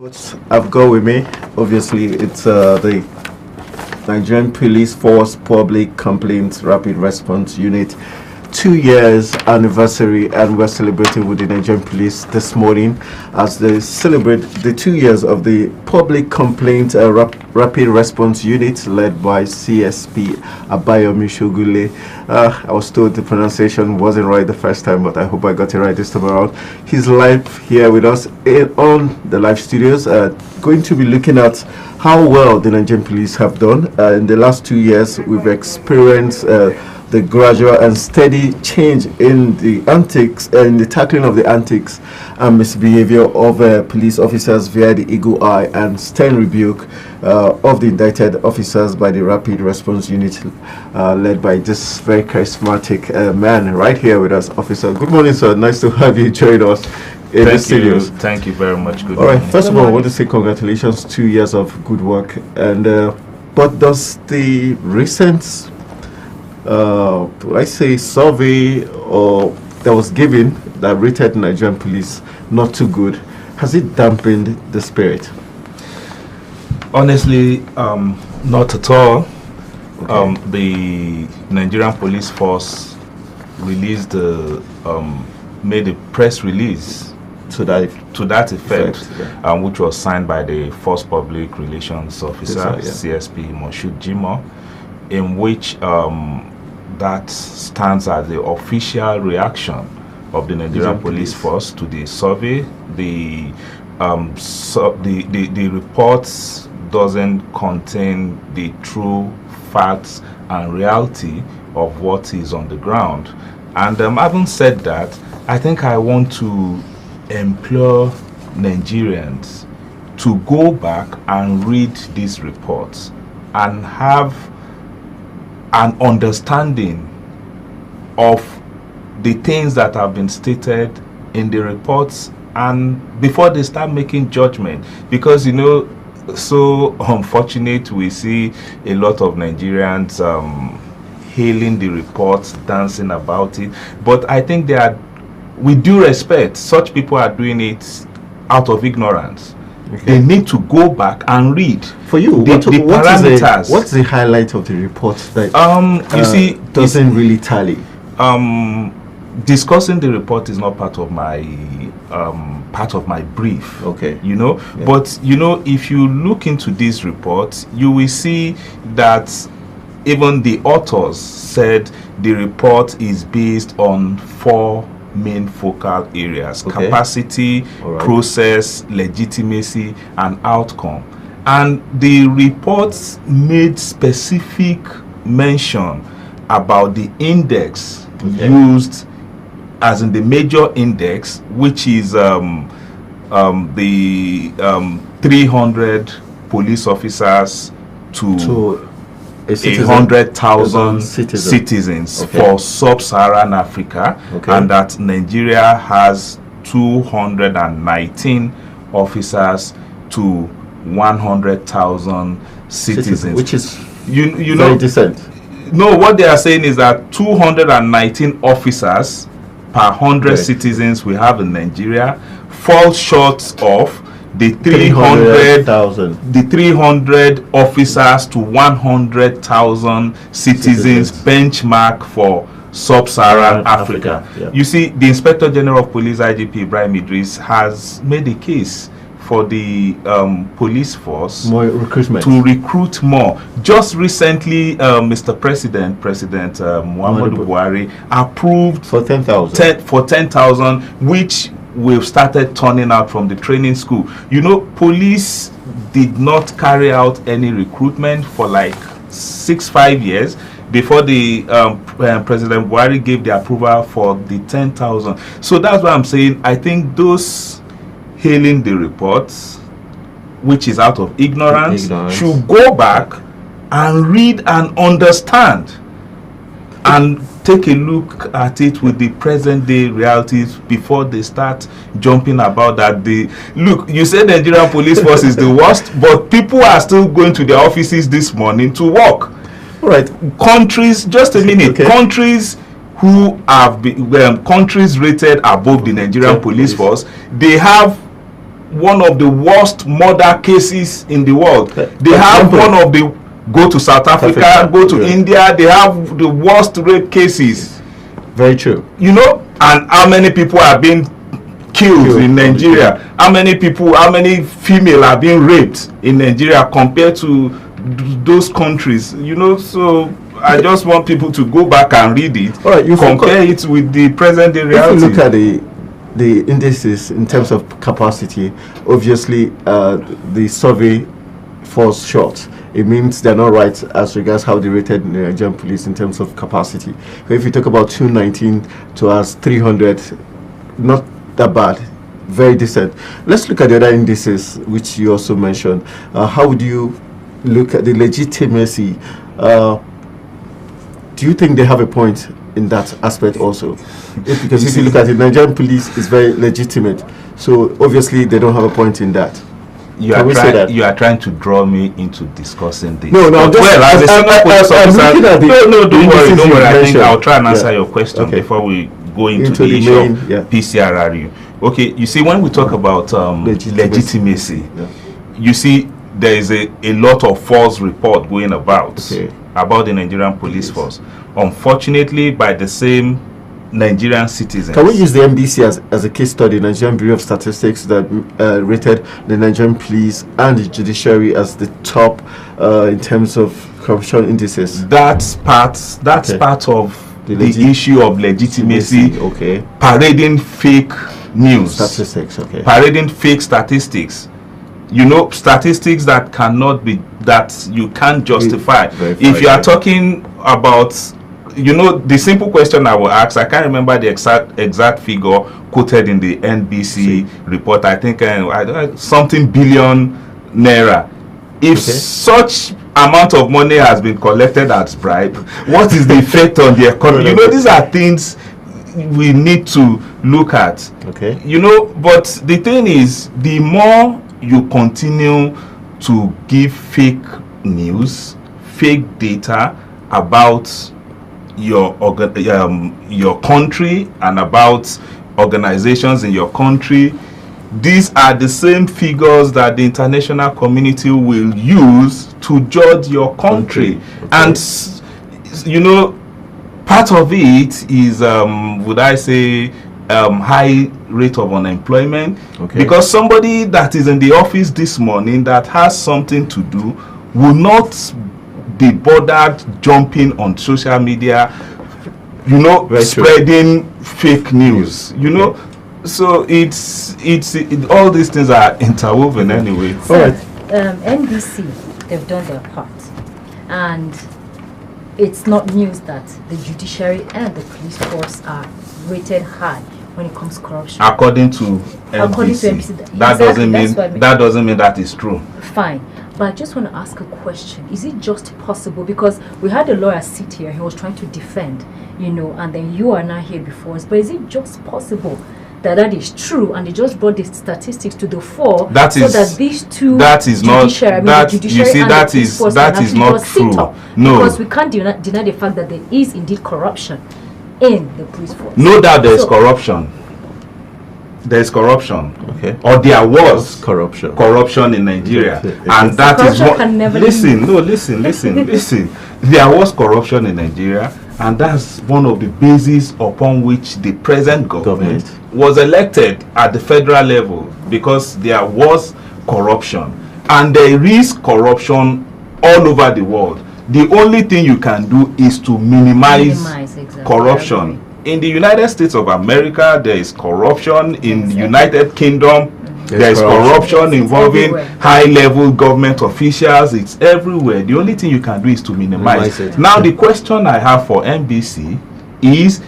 What I've got with me, obviously, it's the Nigerian Police Force Public Complaints Rapid Response Unit 2 years anniversary, and we're celebrating with the Nigerian Police this morning as they celebrate the 2 years of the Public Complaint Rapid Response Unit led by CSP Abayomi Shogule. I was told the pronunciation wasn't right the first time, but I hope I got it right this time around. He's live here with us on the live studios, going to be looking at how well the Nigerian police have done. In the last 2 years, we've experienced the gradual and steady change in the antics, in the tackling of the antics and misbehavior of police officers via the eagle eye and stern rebuke of the indicted officers by the Rapid Response Unit led by this very charismatic man right here with us, officer. Good morning, sir. Nice to have you join us in the studios. Thank you very much. Good All morning. right. First of all, I want to say congratulations. 2 years of good work. And but does the recent I say survey or that was given that rated Nigerian police not too good, has it dampened the spirit? Honestly, not at all. Okay. The Nigerian police force released made a press release To that effect, yeah. Which was signed by the Force Public Relations Officer, Yes, sir, yeah. CSP Moshood Jimoh, in which that stands as the official reaction of the Nigerian police force to the survey. The reports doesn't contain the true facts and reality of what is on the ground. And having said that, I think I want to implore Nigerians to go back and read these reports and have an understanding of the things that have been stated in the reports, and before they start making judgment, because so unfortunate, we see a lot of Nigerians hailing the reports, dancing about it, but I think they are, with due respect, such people are doing it out of ignorance. Okay. They need to go back and read. For you, the parameters. What's the highlight of the report that doesn't really tally? Discussing the report is not part of my brief. Okay. Yeah. But if you look into these reports, you will see that even the authors said the report is based on 4 main focal areas: okay. Capacity, right. Process, legitimacy, and outcome. And the reports made specific mention about the index, okay. used as in the major index, which is the 300 police officers to 100,000 citizens okay. for sub-Saharan Africa, okay. and that Nigeria has 219 officers to 100,000 citizens, which is very decent. No, what they are saying is that 219 officers per 100 okay. citizens we have in Nigeria fall short of the 300 officers to 100,000 citizens benchmark for sub-Saharan Africa. Yeah. You see, the Inspector General of Police, IGP Ibrahim Idris, has made a case for the police force more recruitment to recruit more. Just recently, Mr. President Muhammadu Buhari approved for 10,000, which we've started turning out from the training school. Police did not carry out any recruitment for like 5 years before the President Buhari gave the approval for the 10,000. So that's what I'm saying. I think those hailing the reports, which is out of ignorance, should go back and read and understand and take a look at it with the present day realities before they start jumping about that. Look, you said the Nigerian police force is the worst, but people are still going to their offices this morning to work. All right. Countries, just a minute, okay. Countries who have been countries rated above the Nigerian police force, they have one of the worst murder cases in the world. They have one of the, go to South Africa, go to India, they have the worst rape cases. Very true. You know, and how many people are being killed in Nigeria? How many people, how many female are being raped in Nigeria compared to those countries? You know, so I just want people to go back and read it. All right, you compare it with the present day reality. If you look at the indices in terms of capacity, obviously the survey falls short. It means they're not right as regards how they rated Nigerian police in terms of capacity. But if you talk about 219 to us 300, not that bad, very decent. Let's look at the other indices which you also mentioned. How would you look at the legitimacy? Do you think they have a point in that aspect also? Because if you look at it, Nigerian police is very legitimate, so obviously they don't have a point in that. You are trying to draw me into discussing this. No, as a senior police officer, don't worry. I think I'll try and answer your question before we go into the issue of PCRRU. Okay, you see, when we talk about legitimacy, you see there is a lot of false report going about the Nigerian police force. Unfortunately, by the same Nigerian citizens. Can we use the NBC as a case study, Nigerian Bureau of Statistics, that rated the Nigerian police and the judiciary as the top in terms of corruption indices? That's part of the issue of legitimacy. Parading fake news. Statistics, parading fake statistics. You know, statistics that cannot be, that you can't justify. If you are talking about, you know, the simple question I will ask, I can't remember the exact figure quoted in the NBC report. I think something billion naira. If such amount of money has been collected as bribe, what is the effect on the economy? You know, these are things we need to look at. You know, but the thing is, the more you continue to give fake news, fake data about your country and about organizations in your country, these are the same figures that the international community will use to judge your country. And you know, part of it is would I say high rate of unemployment, because somebody that is in the office this morning that has something to do will not be bothered jumping on social media, you know, spreading fake news, you know. So it's all these things are interwoven anyway. So, NBC, they've done their part, and it's not news that the judiciary and the police force are rated high when it comes to corruption. According to NBC, that doesn't mean that is true. Fine. But I just want to ask a question. Is it just possible, because we had a lawyer sit here, he was trying to defend, you know, and then you are not here before us, but is it just possible that is true, and they just brought the statistics to the fore, so that these two, that is not, that you see, that is not true. No, because we can't deny the fact that there is indeed corruption in the police force. No doubt there is corruption. There is corruption, or there was corruption in Nigeria, and that is what. Listen. There was corruption in Nigeria, and that's one of the bases upon which the present government was elected at the federal level, because there was corruption, and there is corruption all over the world. The only thing you can do is to minimize corruption. In the United States of America, there is corruption. In the United Kingdom, there is corruption involving high-level government officials. It's everywhere. The only thing you can do is to minimize it. Now, the question I have for NBC is,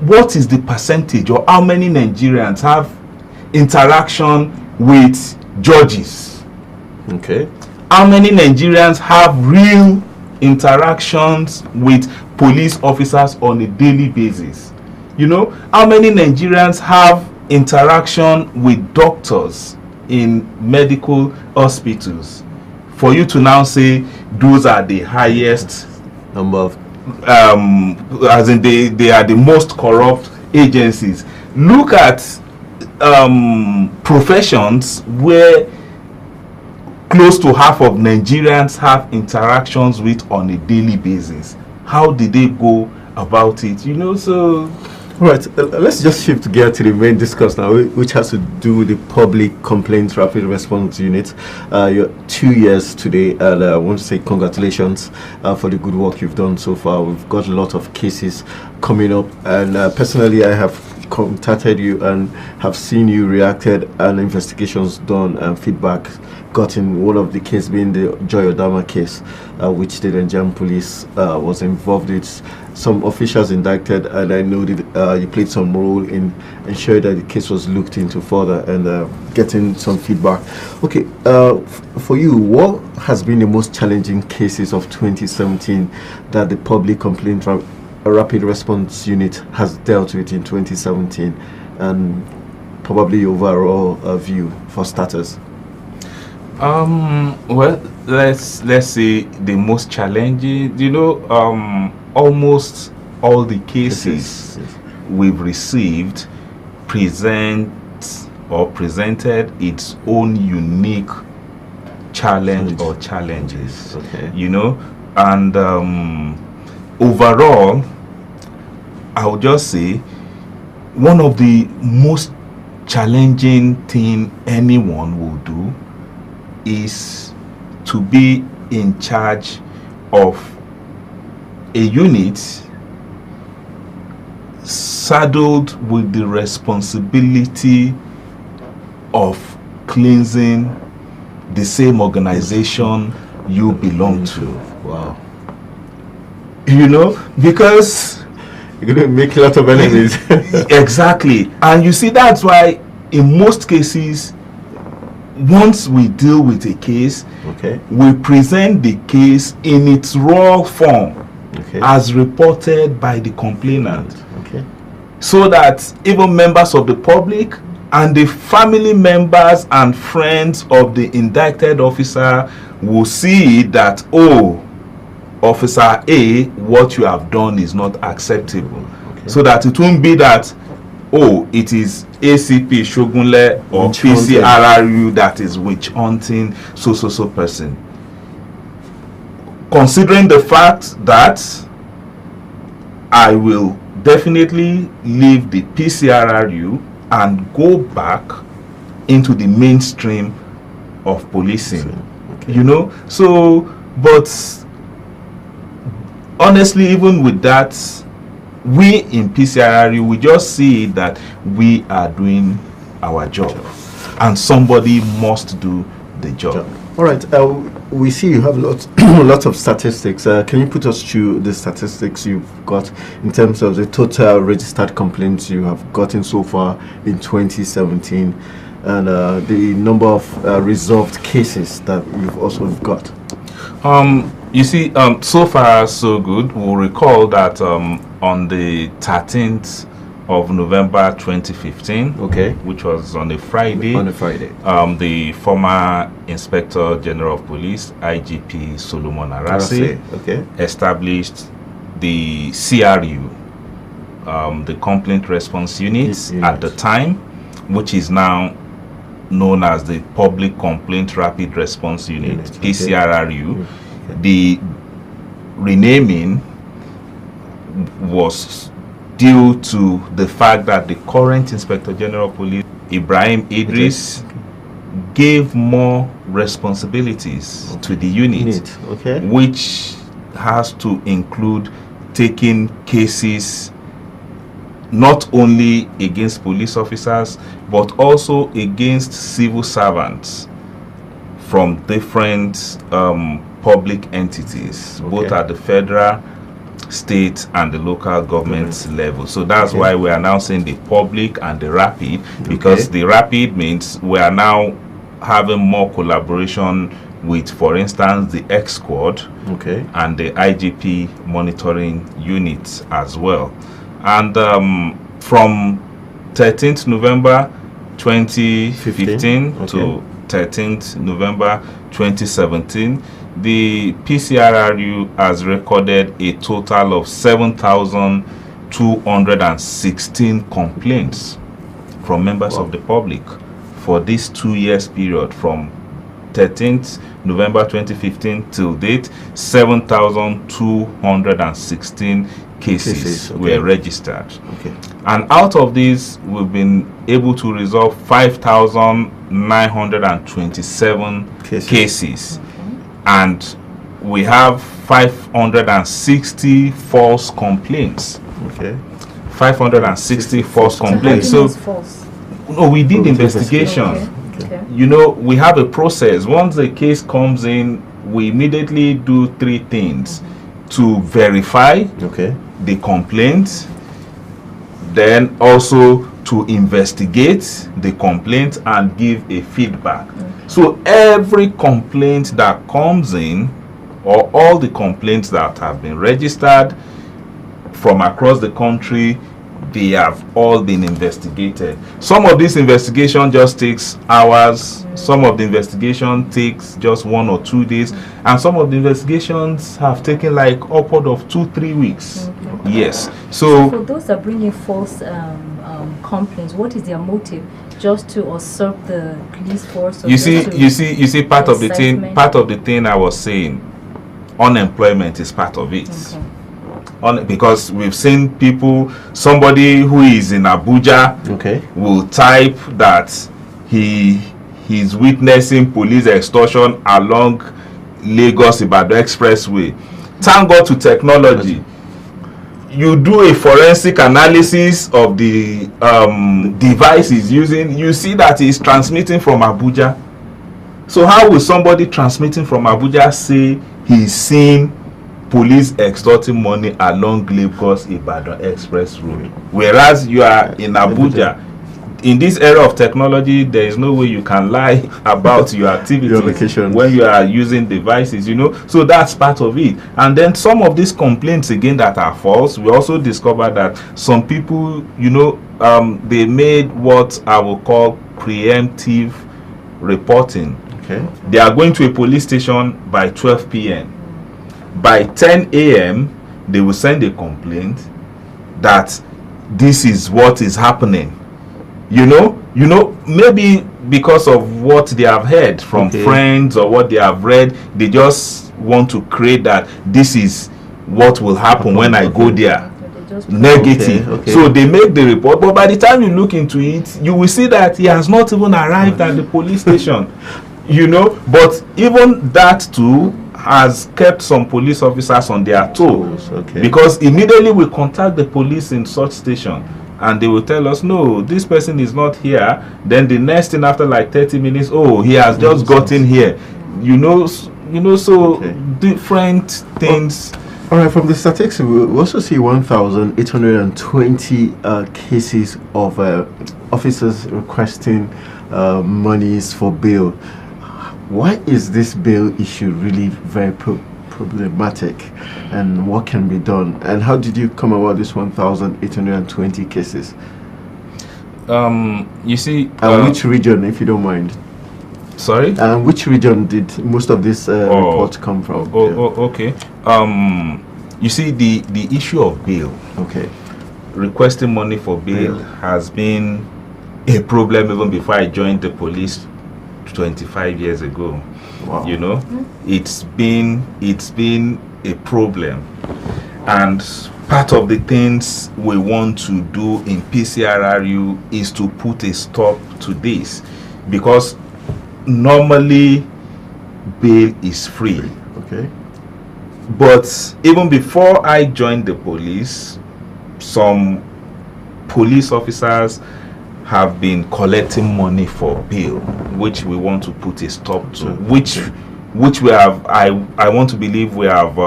what is the percentage, or how many Nigerians have interaction with judges? How many Nigerians have real interactions with police officers on a daily basis? You know, how many Nigerians have interaction with doctors in medical hospitals for you to now say those are the highest number of as in they are the most corrupt agencies? Look at professions where close to half of Nigerians have interactions with on a daily basis. How did they go about it? You know, so Right, let's just shift gear to the main discourse now, which has to do with the Public Complaints Rapid Response Unit. You're 2 years today, and I want to say congratulations for the good work you've done so far. We've got a lot of cases coming up, and personally, I have contacted you and have seen you reacted and investigations done and feedback gotten. One of the cases being the Joy Odama case, which the Nigerian police was involved with. Some officials indicted, and I know that you played some role in ensuring that the case was looked into further and getting some feedback. Okay, for you, what has been the most challenging cases of 2017 that the Public Complaint Rapid Response Unit has dealt with in 2017, and probably your overall view for starters? Well, let's say the most challenging. You know, almost all the cases we've received presented its own unique challenge or challenges. Okay. You know, and overall, I would just say one of the most challenging thing anyone will do is to be in charge of a unit saddled with the responsibility of cleansing the same organization you belong to. Wow. You know, because you're going to make a lot of enemies. Exactly. And you see, that's why in most cases, once we deal with a case, okay, we present the case in its raw form, okay, as reported by the complainant, okay, so that even members of the public and the family members and friends of the indicted officer will see that, oh, Officer A, what you have done is not acceptable. okay. So that it won't be that, oh, it is ACP Shogunle or Witch hunting. PCRRU that is witch hunting so person. Considering the fact that I will definitely leave the PCRRU and go back into the mainstream of policing. Okay. You know, so, but honestly, even with that, we in PCRRU, we just see that we are doing our job and somebody must do the job. All right, we see you have lots of statistics. Can you put us through the statistics you've got in terms of the total registered complaints you have gotten so far in 2017 and the number of resolved cases that you've also got? You see, so far so good. We'll recall that on the 13th of November 2015, okay, which was on a Friday, the former Inspector General of Police, IGP Solomon Arase, okay, established the CRU, the Complaint Response Unit at the time, which is now known as the Public Complaint Rapid Response Unit, PCRRU. Okay. The renaming was due to the fact that the current Inspector General of Police, Ibrahim Idris, gave more responsibilities to the unit, which has to include taking cases not only against police officers but also against civil servants from different public entities, both at the federal, state and the local government level. So that's why we are now saying the public and the rapid, because the rapid means we are now having more collaboration with, for instance, the X Squad and the IGP monitoring units as well. And from 13th November 2015 to 13th November 2017, the PCRRU has recorded a total of 7,216 complaints from members of the public for this 2 years period from 13th November 2015 till date. 7,216 cases were registered. And out of these, we've been able to resolve 5,927 cases. And we have 560 false complaints. 560 false complaints. So no, we did investigation. You know, we have a process. Once the case comes in, we immediately do 3 things: to verify the complaint, then also to investigate the complaint and give a feedback. So every complaint that comes in, or all the complaints that have been registered from across the country, they have all been investigated. Some of this investigation just takes hours, some of the investigation takes just 1 or 2 days, and some of the investigations have taken like upward of 2-3 weeks. Yes. So for those that bring in false complaints, what is their motive? Just to usurp the police force? You see part of the thing I was saying, unemployment is part of it. Because we've seen people, somebody who is in Abuja will type that he's witnessing police extortion along Lagos-Ibadan Expressway. Thank God to technology. You do a forensic analysis of the device he's using, you see that he's transmitting from Abuja. So how will somebody transmitting from Abuja say he's seeing police extorting money along Lagos-Ibadan Express Road, whereas you are in Abuja? In this era of technology, there is no way you can lie about your activities, your location, when you are using devices, you know. So that's part of it. And then some of these complaints again that are false, we also discovered that some people, you know, they made what I will call preemptive reporting. They are going to a police station by 12 p.m. By 10 a.m., they will send a complaint that this is what is happening. You know, maybe because of what they have heard from friends or what they have read, they just want to create that this is what will happen when I go there. Negative. So they make the report, but by the time you look into it, you will see that he has not even arrived at the police station. You know, but even that too has kept some police officers on their toes, because immediately we contact the police in such station and they will tell us, no, this person is not here. Then the next thing, after like 30 minutes, oh, he has just gotten here. You know, so different things. All right, from the statistics, we also see 1,820 cases of officers requesting monies for bail. Why is this bail issue really very problematic, and what can be done? And how did you come about this 1,820 cases? You see, which region, if you don't mind? Sorry? And which region did most of this reports come from? Okay. You see, the issue of bail, requesting money for bail has been a problem even before I joined the police 25 years ago. You know, it's been a problem, and part of the things we want to do in PCRRU is to put a stop to this, because normally bail is free. But even before I joined the police, some police officers have been collecting money for bail, which we want to put a stop to, which we have, I want to believe we have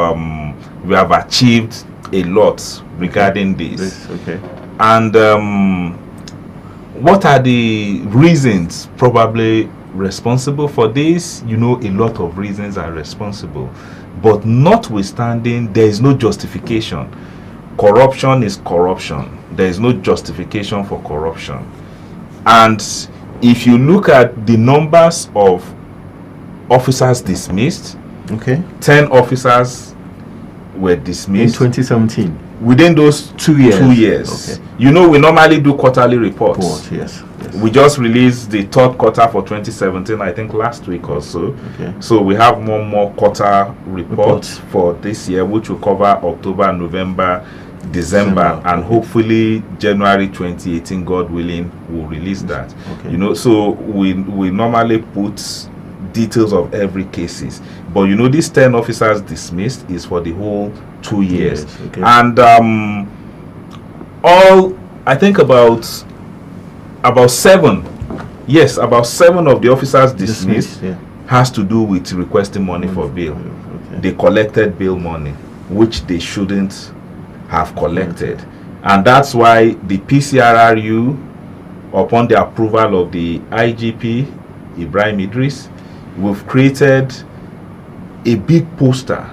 achieved a lot regarding this. And what are the reasons probably responsible for this? You know, a lot of reasons are responsible, but notwithstanding, there is no justification. Corruption is corruption. There is no justification for corruption. And if you look at the numbers of officers dismissed, 10 officers were dismissed in 2017. Within those 2 years. You know, we normally do quarterly reports. We just released the third quarter for 2017, I think last week or so. Okay. So we have one more quarter report for this year, which will cover October, November, December, and hopefully January 2018, God willing, we'll release that. Okay. You know, so we normally put details of every cases, but you know, these 10 officers dismissed is for the whole 2 years. Yes, okay. And all, I think about 7 of the officers dismissed yeah. has to do with requesting money for bail. Okay. They collected bail money which they shouldn't have collected, and that's why the PCRRU, upon the approval of the IGP Ibrahim Idris, we've created a big poster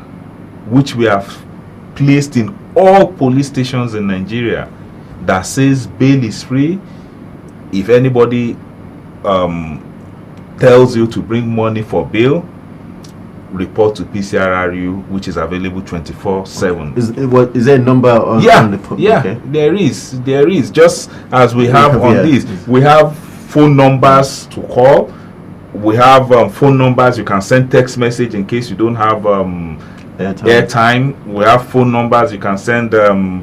which we have placed in all police stations in Nigeria that says bail is free. If anybody tells you to bring money for bail, report to PCRRU, which is available 24/7. Is there a number on the okay. There is just as we have on this. We have phone numbers to call. We have phone numbers. You can send text message in case you don't have airtime. We have phone numbers. You can send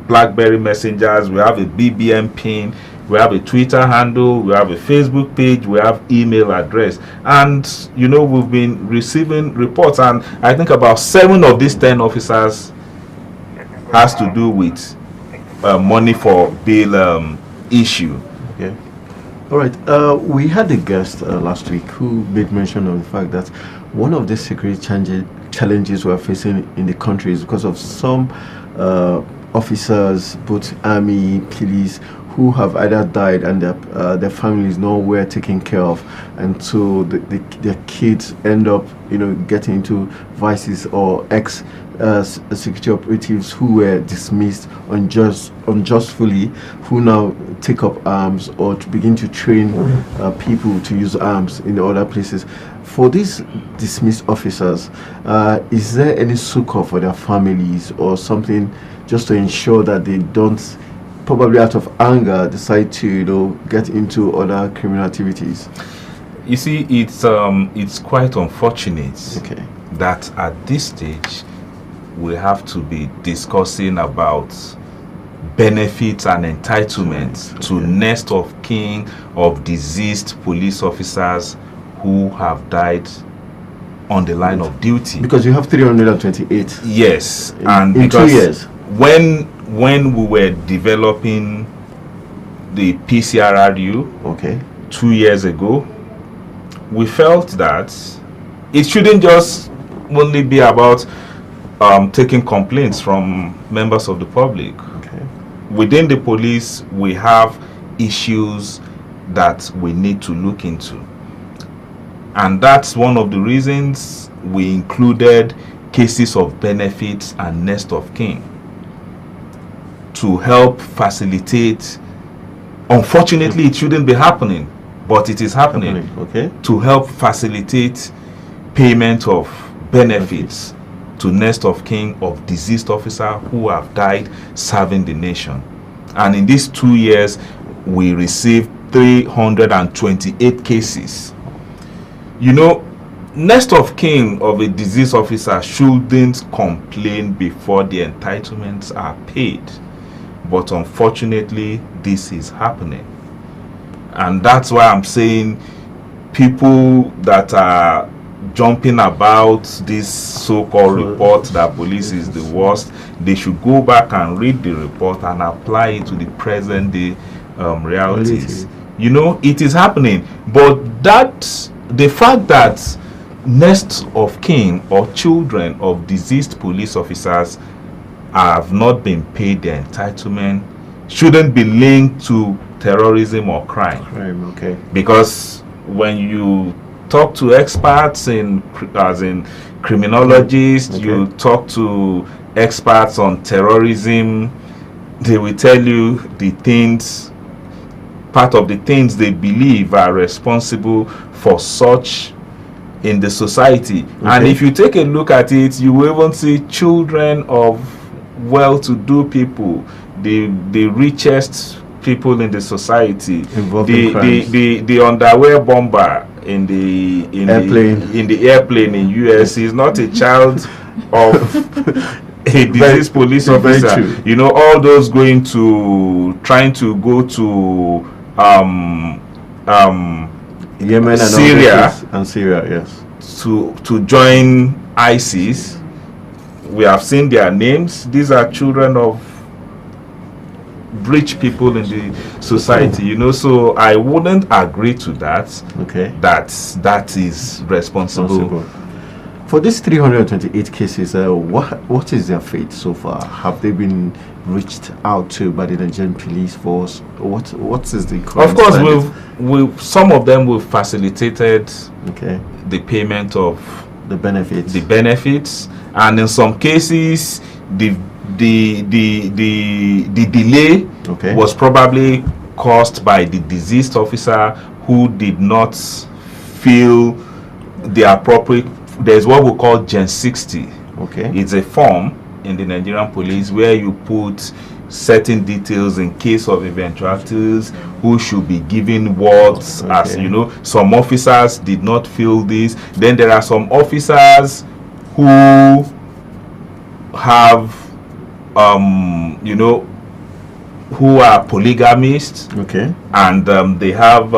BlackBerry messengers. We have a BBM pin. We have a Twitter handle. We have a Facebook page. We have email address. And you know, we've been receiving reports, and I think about 7 of these 10 officers has to do with money for bail issue. Okay. All right. We had a guest last week who made mention of the fact that one of the security challenges we're facing in the country is because of some officers, both army, police, who have either died and their families nowhere taken care of, and so their kids end up, you know, getting into vices, or security operatives who were dismissed unjustly, who now take up arms or to begin to train people to use arms in other places. For these dismissed officers, is there any succor for their families or something, just to ensure that they don't, probably out of anger, decide to, you know, get into other criminal activities? You see, it's quite unfortunate that at this stage we have to be discussing about benefits and entitlements to next of kin of deceased police officers who have died on the line of duty. Because you have 328. Yes, and in 2 years. When we were developing the PCRRU 2 years ago, we felt that it shouldn't just only be about taking complaints from members of the public. Within the police, we have issues that we need to look into, and that's one of the reasons we included cases of benefits and next of kin to help facilitate. Unfortunately, it shouldn't be happening, but it is happening. To help facilitate payment of benefits to next of kin of deceased officer who have died serving the nation. And in these 2 years, we received 328 cases. You know, next of kin of a deceased officer shouldn't complain before the entitlements are paid. But unfortunately, this is happening. And that's why I'm saying people that are jumping about this so-called report that police is the worst, they should go back and read the report and apply it to the present day realities. You know, it is happening. But the fact that next of kin or children of deceased police officers have not been paid their entitlement shouldn't be linked to terrorism or crime. Because when you talk to experts as in criminologists, you talk to experts on terrorism, they will tell you part of the things they believe are responsible for such in the society. And if you take a look at it, you will even see children of well-to-do people, the richest people in the society. Involved in crimes. The underwear bomber in the airplane in US is not a child of a deceased police officer. You know, all those trying to go to Yemen and Syria, yes, to join ISIS. We have seen their names. These are children of rich people in the society, you know, so I wouldn't agree to that. Okay. That is responsible. For these 328 cases, what is their fate so far? Have they been reached out to by the Nigerian police force? What is the current Of course, some of them we've facilitated the payment of the benefits, and in some cases the delay was probably caused by the deceased officer who did not feel the appropriate. There's what we call Gen 60. It's a form in the Nigerian police where you put certain details in case of eventualities, who should be given what, as you know. Some officers did not feel this. Then there are some officers who have you know, who are polygamists, and they have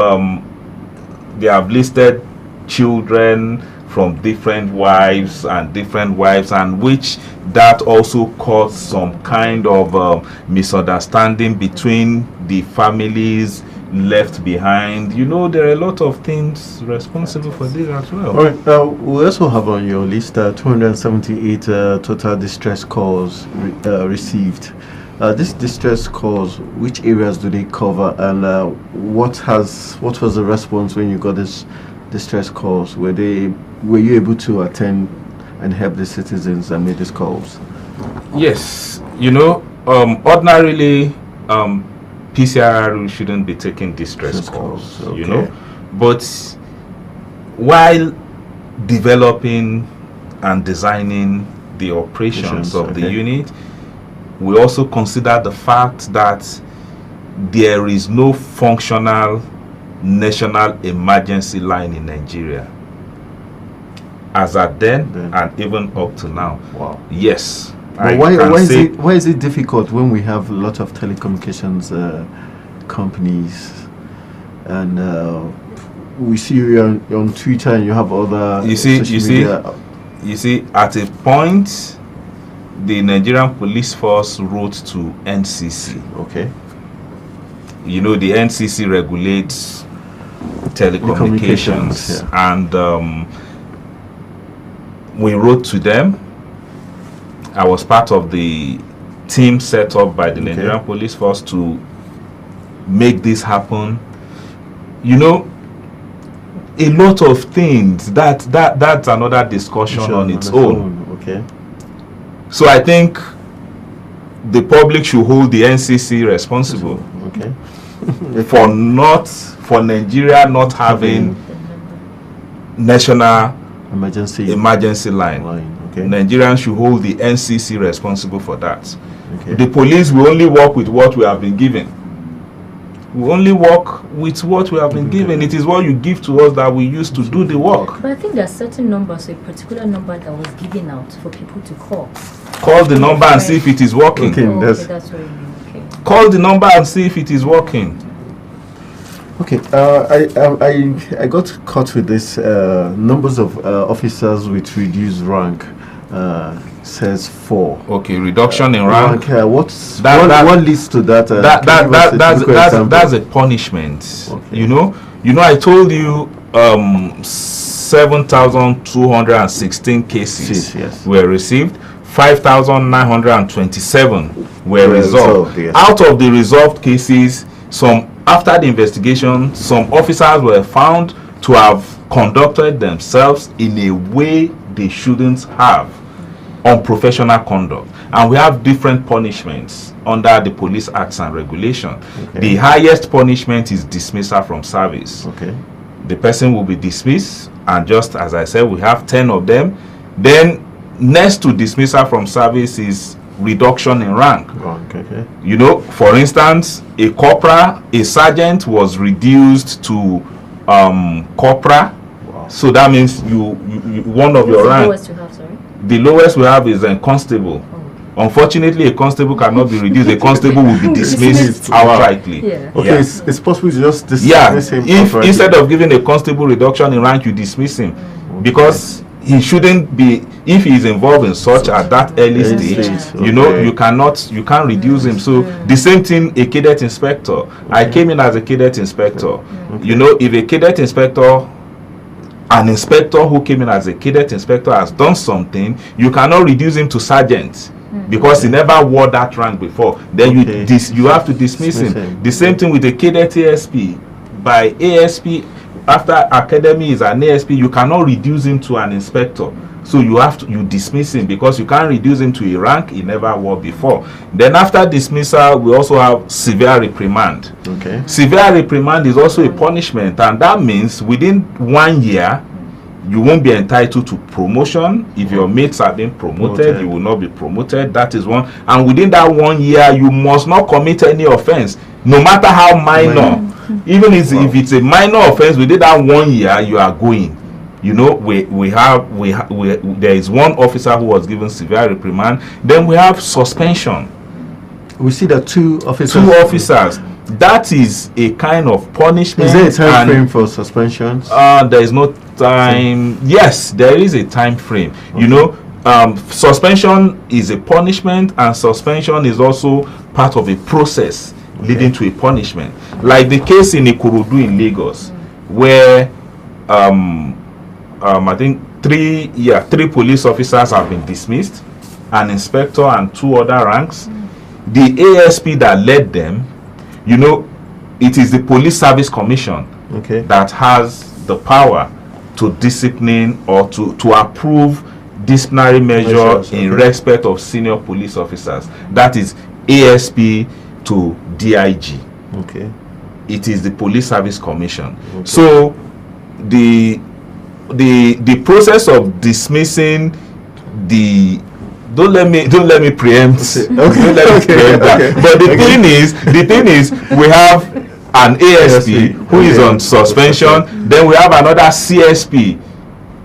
listed children from different wives, and which that also caused some kind of misunderstanding between the families left behind. You know, there are a lot of things responsible for this as well. All right. We also have on your list 278 total distress calls received. This distress calls, which areas do they cover, and what was the response when you got this distress calls? Were you able to attend and help the citizens and make these calls? Yes. You know, ordinarily PCRR shouldn't be taking distress calls, you know, but while developing and designing the operations of the unit, we also consider the fact that there is no functional national emergency line in Nigeria as at then and even up to now. Wow. Yes. Why is it difficult when we have a lot of telecommunications companies, and we see you on Twitter and you have other you see at a point the Nigerian police force wrote to NCC. You know, the NCC regulates telecommunications, and we wrote to them. I was part of the team set up by the Nigerian police force to make this happen. You know, a lot of things that's another discussion on its own. So I think the public should hold the NCC responsible for Nigeria not having national emergency line. Nigerians should hold the NCC responsible for that. The police will only work with what we have been given. We only work with what we have been given. It is what you give to us that we use to do the work. But I think there are certain numbers, a particular number that was given out for people to call. Call the number and see if it is working. That's what you mean. Call the number and see if it is working. I got caught with this numbers of officers with reduced rank. Says 4. Reduction in rank. What leads to that? That's a punishment. You know, I told you 7,216 cases were received. 5,927 were resolved. Out of the resolved cases, after the investigation, some officers were found to have conducted themselves in a way they shouldn't have, unprofessional conduct. And we have different punishments under the Police Acts and Regulation. The highest punishment is dismissal from service. The person will be dismissed, and just as I said, we have 10 of them. Then next to dismissal from service is reduction in rank. Okay. You know, for instance, a corporal, a sergeant was reduced to corporal. Wow. So that means you one of your rank. Lowest you have, sorry? The lowest we have is a constable. Unfortunately, a constable cannot be reduced. A constable will be dismissed outrightly. Yeah. Okay, Yeah. It's possible to just Yeah, dismiss him if outrightly. instead of giving a constable reduction in rank, you dismiss him, because he shouldn't be, if he is involved in such at that early stage, you know, Okay. you can't reduce him. So the same thing, a cadet inspector. I came in as a cadet inspector. You know, if a cadet inspector, an inspector who came in as a cadet inspector has done something, you cannot reduce him to sergeant, because he never wore that rank before. Then you have to dismiss him. The same thing with a cadet ASP. By ASP, after academy is an ASP, you cannot reduce him to an inspector. So you dismiss him, because you can't reduce him to a rank he never wore before. Then after dismissal, we also have severe reprimand. Okay. Severe reprimand is also a punishment, and that means within 1 year you won't be entitled to promotion. If your mates are being promoted, you will not be promoted. That is one. And within that 1 year, you must not commit any offense, no matter how minor. Even if it's a minor offense, within that 1 year, you are going. You know, there is one officer who was given severe reprimand. Then we have suspension. We see that two officers. That is a kind of punishment. Is there a time frame for suspensions? There is no time. Yes, there is a time frame. Okay. You know, suspension is a punishment, and suspension is also part of a process leading to a punishment. Like the case in Ikorodu in Lagos, where I think three police officers have been dismissed, an inspector and 2 other ranks. The ASP that led them, you know, it is the Police Service Commission that has the power to discipline or to approve disciplinary measures in respect of senior police officers. That is ASP to DIG. Okay. It is the Police Service Commission. Okay. So the process of dismissing the don't let me preempt. Okay. Don't let me preempt that. But the thing is, we have an ASP who is on suspension. Then we have another CSP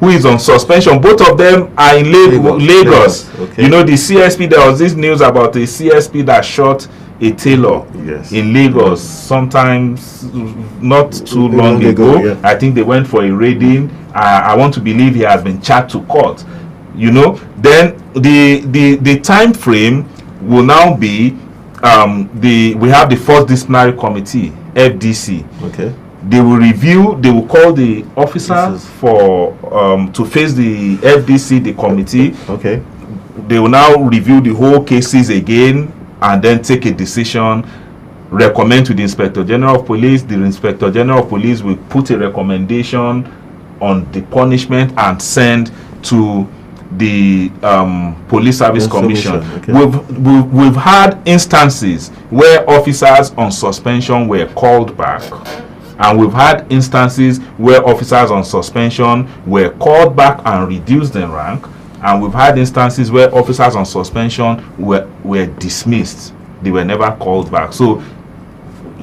who is on suspension. Both of them are in Lagos. Okay. You know, the CSP, there was this news about a CSP that shot a tailor in Lagos sometimes not too long ago. I think they went for a raiding. I want to believe he has been charged to court. You know, then the time frame will now be we have the first disciplinary committee, FDC. Okay. They will review, they will call the officers for to face the FDC, the committee. Okay. They will now review the whole cases again and then take a decision, recommend to the Inspector General of Police. The Inspector General of Police will put a recommendation on the punishment and send to the Police Service Commission. Okay. We've had instances where officers on suspension were called back, and we've had instances where officers on suspension were called back and reduced in rank, and we've had instances where officers on suspension were dismissed. They were never called back. So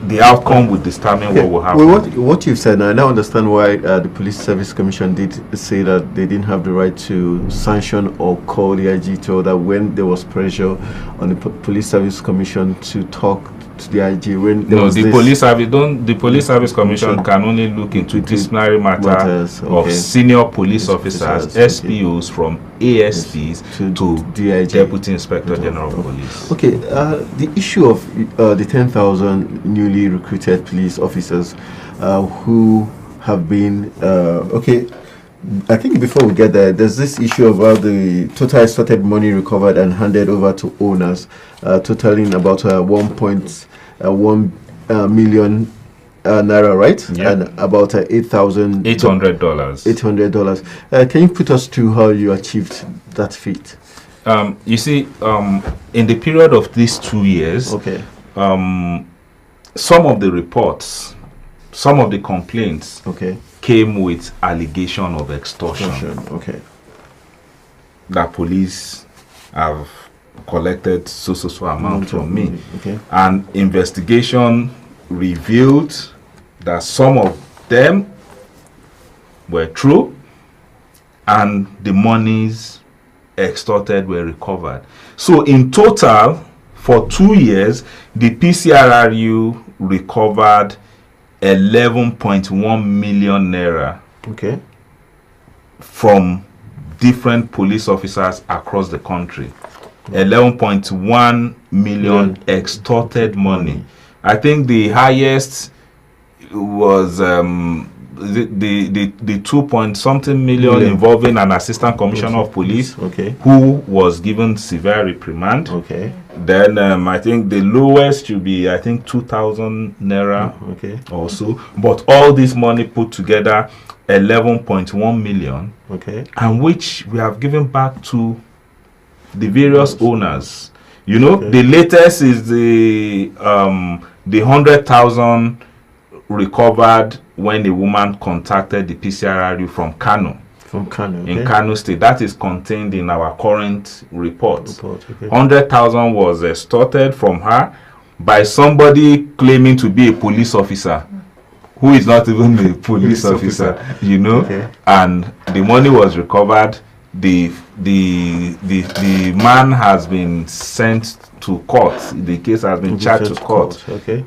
the outcome will determine what will happen. Well, what you've said, I now understand why the Police Service Commission did say that they didn't have the right to sanction or call the IG to order when there was pressure on the Police Service Commission to talk to the IG. When there was the Police Service Commission can only look into disciplinary matters of senior police officers, SPOs from ASPs to DIG, Deputy Inspector General of Police. Okay, the issue of the 10,000 newly recruited police officers who have been I think before we get there, there's this issue about the total extorted money recovered and handed over to owners, totaling about 1.1 million naira, right? Yeah. And about $8,800. $800. Can you put us through how you achieved that feat? You see, in the period of these 2 years, some of the reports, some of the complaints came with allegation of extortion. Okay. That police have collected so amount from me. Okay. And investigation revealed that some of them were true, and the monies extorted were recovered. So in total, for 2 years, the PCRRU recovered 11.1 million naira Okay. from different police officers across the country. 11.1 million extorted money. I think the highest was the 2 point something million involving an assistant commissioner of police, who was given severe reprimand. Okay. Then I think the lowest should be, I think, 2,000 naira also. But all this money put together, 11.1 million. Okay. And which we have given back to the various owners. You know, the latest is the 100,000 recovered when a woman contacted the PCRRU from Kano. From Kano, in Kano State. That is contained in our current report. 100,000 Okay. was extorted from her by somebody claiming to be a police officer, who is not even a police officer, you know. And the money was recovered. The man has been sent to court. The case has been charged to court. Okay.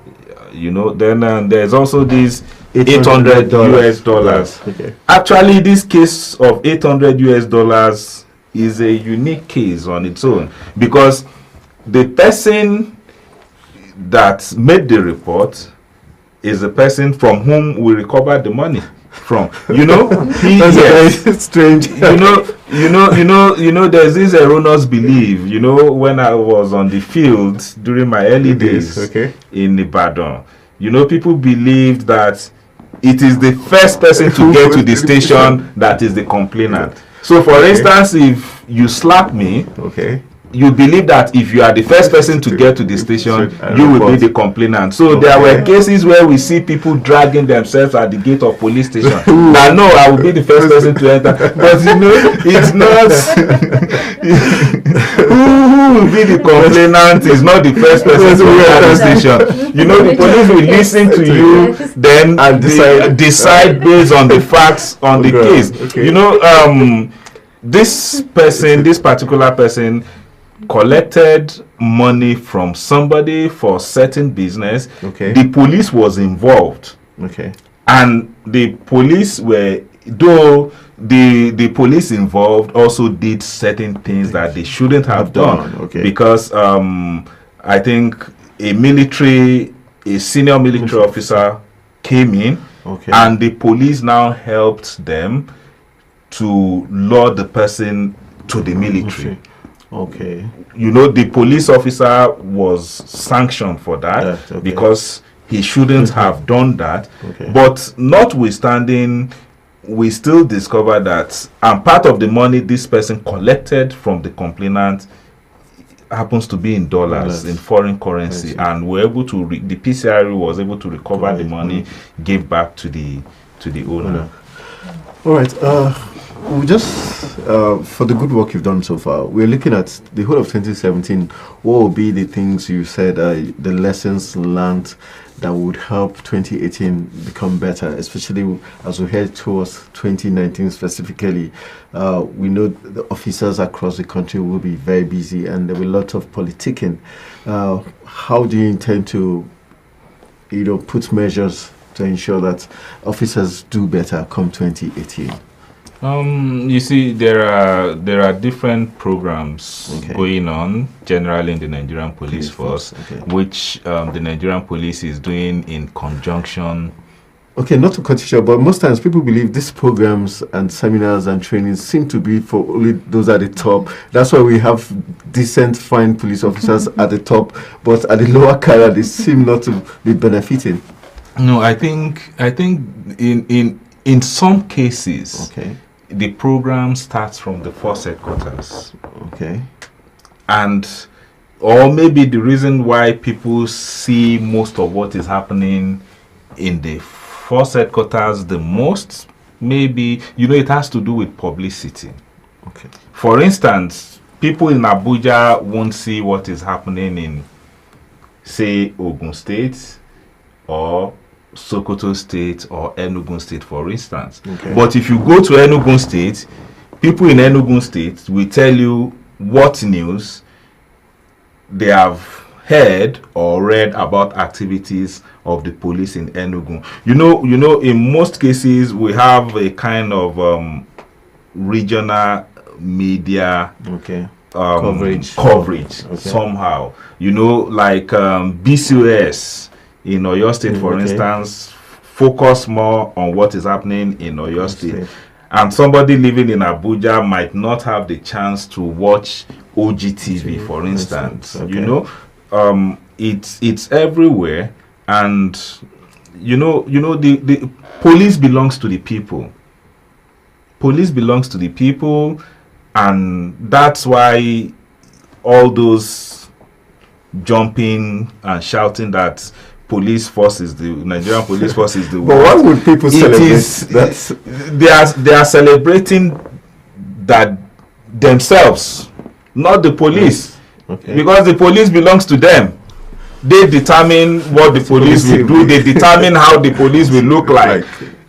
You know, then there's also this $800 US. Okay. Actually, this case of $800 US is a unique case on its own, because the person that made the report is the person from whom we recovered the money from. You know, That's strange. You know, there's this erroneous belief. You know, when I was on the field during my early days in Ibadan, you know, people believed that it is the first person to get to the station that is the complainant. So, for instance, if you slap me, you believe that if you are the first person to get to the station, you will be the complainant. So there were cases where we see people dragging themselves at the gate of police station. Now, no, I will be the first person to enter. But you know, it's not who will be the complainant is not the first person to enter the station. You know, the police will listen to you, then and decide based on the facts on the case. You know, this particular person collected money from somebody for certain business. The police was involved. And the police were, though the police involved also did certain things that they shouldn't have done. Because I think a senior military officer came in, and the police now helped them to lure the person to the military. You know, the police officer was sanctioned for that because he shouldn't have done that. But notwithstanding, we still discovered that, and part of the money this person collected from the complainant happens to be in dollars, in foreign currency, and we're able to the PCRU was able to recover the money, give back to the owner. All right. We just, for the good work you've done so far, we're looking at the whole of 2017. What will be the things you said, the lessons learned that would help 2018 become better, especially as we head towards 2019 specifically? We know the officers across the country will be very busy, and there will be a lot of politicking. How do you intend to, put measures to ensure that officers do better come 2018? You see, there are different programs going on generally in the Nigerian police force, which the Nigerian police is doing in conjunction. Not to cut you short, but most times people believe these programs and seminars and trainings seem to be for only those at the top. That's why we have decent, fine police officers at the top, but at the lower cadre, they seem not to be benefiting. No, I think in some cases, the program starts from the force headquarters. And or maybe the reason why people see most of what is happening in the force headquarters the most, maybe, it has to do with publicity. For instance, people in Abuja won't see what is happening in, say, Ogun State or Sokoto State or Enugu State, for instance. Okay. But if you go to Enugu State, people in Enugu State will tell you what news they have heard or read about activities of the police in Enugu. You know, in most cases we have a kind of regional media Okay. coverage Okay. somehow. You know, like BCOS in Oyo State, for Okay. instance, focus more on what is happening in Oyo State. State. And somebody living in Abuja might not have the chance to watch OGTV, for instance. Okay. You know, it's everywhere, and the police belongs to the people. Police belongs to the people, and that's why all those jumping and shouting that the Nigerian police force is the But why would people celebrate? They are celebrating that themselves, not the police. Okay. Because the police belongs to them. They determine what the police will do. They determine how the police will look like.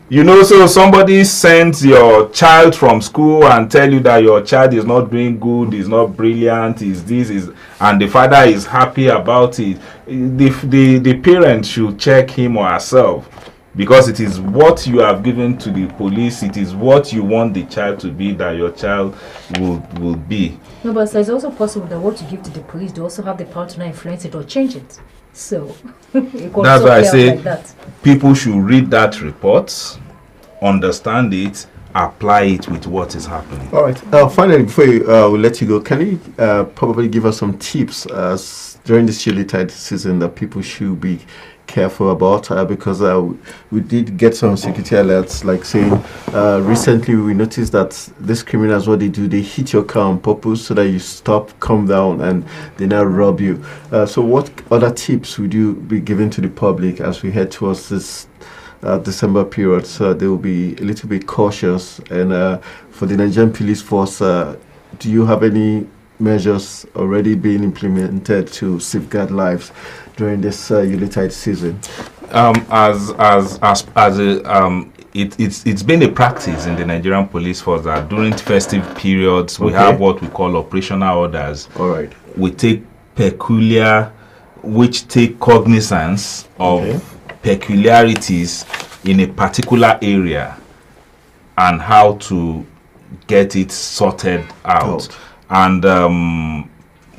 You know, so somebody sends your child from school and tell you that your child is not doing good, is not brilliant, and the father is happy about it. The parent should check him or herself, because it is what you have given to the police, it is what you want the child to be that your child will be. No, but it's also possible that what you give to the police, they also have the power to not influence it or change it. So that's why I say people should read that report, understand it, apply it with what is happening. All right. Finally, before we let you go, can you probably give us some tips during this chilly tide season that people should be careful about? Because we did get some security alerts, like saying recently we noticed that these criminals, what they do, they hit your car on purpose so that you stop, calm down, and they now rob you. So what other tips would you be giving to the public as we head towards this December period, so they will be a little bit cautious? And for the Nigerian police force, do you have any measures already being implemented to safeguard lives during this Yuletide season? It's been a practice in the Nigerian police force that during festive periods we have what we call operational orders. All right. We take cognizance of peculiarities in a particular area and how to get it sorted out. And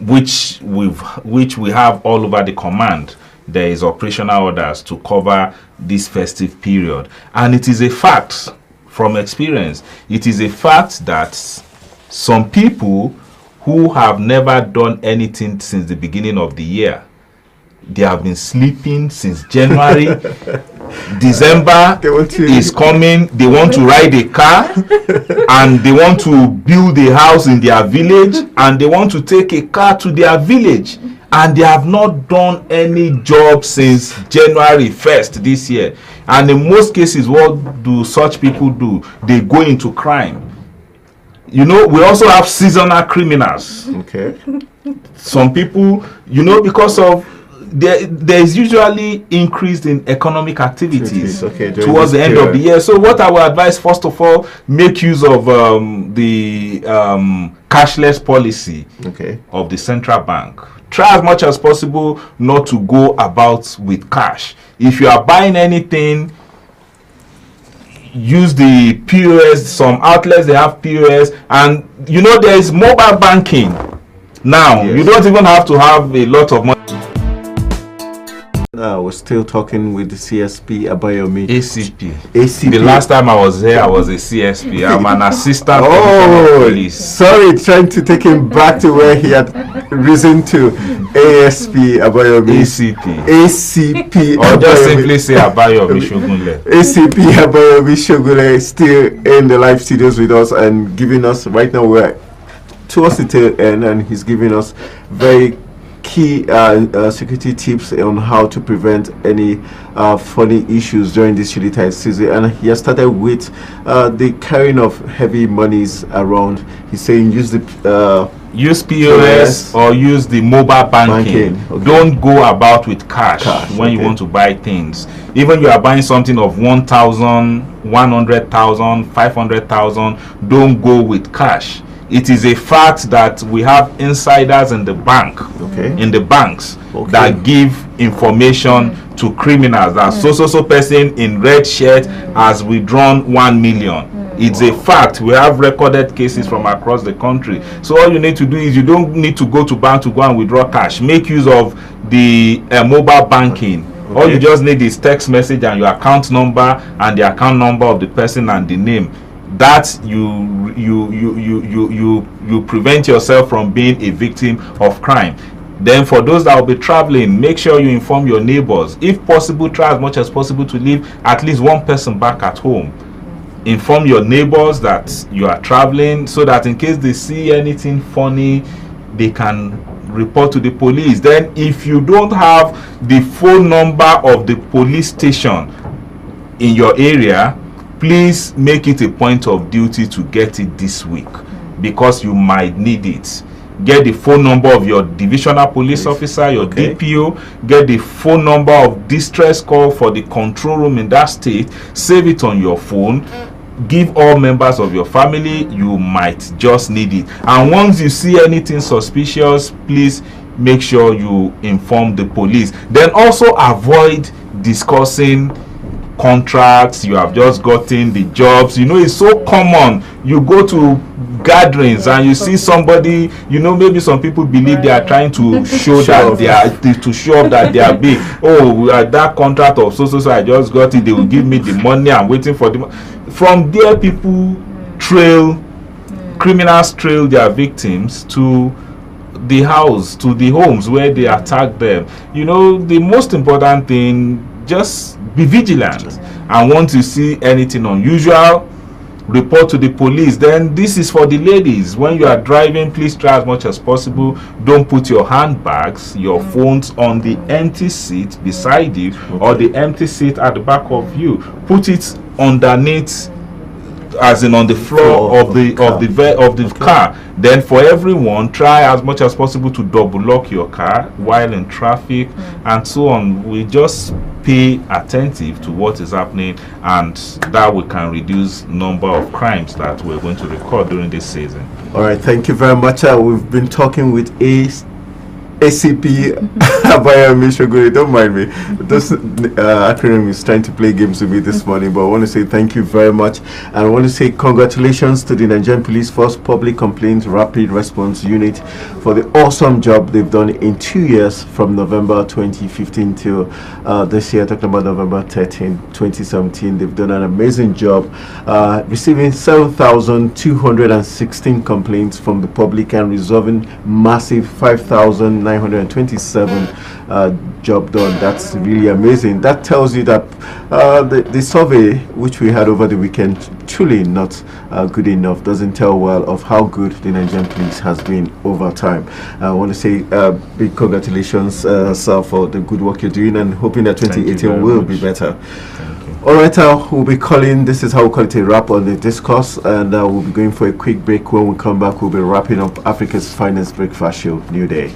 which we have all over the command. There is operational orders to cover this festive period, and it is a fact from experience. It is a fact that some people who have never done anything since the beginning of the year, they have been sleeping since January. December is coming, they want to ride a car and they want to build a house in their village and they want to take a car to their village, and they have not done any job since January 1st this year. And in most cases, what do such people do? They go into crime. You know, we also have seasonal criminals. Okay. Some people, because of there is usually increase in economic activities towards the end of the year. So what I would advise, first of all, make use of the cashless policy of the central bank. Try as much as possible not to go about with cash. If you are buying anything, use the POS. Some outlets, they have POS, and there is mobile banking now. You don't even have to have a lot of money. We're still talking with the CSP Abayomi. ACP. The last time I was here, I was a CSP. I'm an assistant police. Sorry, trying to take him back to where he had risen to. ASP Abayomi. ACP. Or just simply say Abayomi Shogunle. ACP Abayomi Shogunle is still in the live studios with us and giving us, right now we're towards the tail end, and he's giving us very key security tips on how to prevent any funny issues during this Yuletide season. And he has started with the carrying of heavy monies around. He's saying use the use POS or use the mobile banking. Okay. Don't go about with cash when you okay. want to buy things. Even you are buying something of 1,000, 100,000, 500,000, don't go with cash. It is a fact that we have insiders in the bank, in the banks, that give information to criminals that so person in red shirt has withdrawn 1 million. It's a fact. We have recorded cases from across the country. So all you need to do is, you don't need to go to bank to go and withdraw cash. Make use of the mobile banking. All you just need is text message and your account number and the account number of the person and the name. That you prevent yourself from being a victim of crime. Then for those that will be traveling, make sure you inform your neighbors. If possible, try as much as possible to leave at least one person back at home. Inform your neighbors that you are traveling, so that in case they see anything funny, they can report to the police. Then if you don't have the phone number of the police station in your area, please make it a point of duty to get it this week, because you might need it. Get the phone number of your divisional police officer, your DPO. Get the phone number of distress call for the control room in that state. Save it on your phone. Give all members of your family. You might just need it. And once you see anything suspicious, please make sure you inform the police. Then also avoid discussing contracts you have just gotten, the jobs. You know, it's so common. You go to gatherings and you see somebody, you know, maybe some people believe they are trying to show that they are to show up that they are big. Oh, that contract of so I just got it, they will give me the money, I'm waiting for the from there. People trail, criminals trail their victims to the house, to the homes where they attack them. You know, the most important thing, just be vigilant, and once you see anything unusual, report to the police. Then this is for the ladies. When you are driving, please try as much as possible, don't put your handbags, your phones on the empty seat beside you, or the empty seat at the back of you. Put it underneath, as in on the floor of the car. Then for everyone, try as much as possible to double lock your car while in traffic, and so on. We just pay attentive to what is happening, and that we can reduce number of crimes that we're going to record during this season. All right, thank you very much. We've been talking with ACP Abaya Mishoguri. Don't mind me. This acronym is trying to play games with me this morning, but I want to say thank you very much, and I want to say congratulations to the Nigerian Police Force Public Complaints Rapid Response Unit for the awesome job they've done in 2 years, from November 2015 till this year, talking about November 13, 2017. They've done an amazing job, receiving 7,216 complaints from the public and resolving massive 5,927 job done. That's really amazing. That tells you that the survey which we had over the weekend, truly not good enough, doesn't tell well of how good the Nigerian police has been over time. I want to say big congratulations, sir, for the good work you're doing, and hoping that 2018 will be better. All right, we'll be calling, this is how we call it, a wrap on the discourse, and we'll be going for a quick break. When we come back, we'll be wrapping up Africa's finest breakfast show, New Day.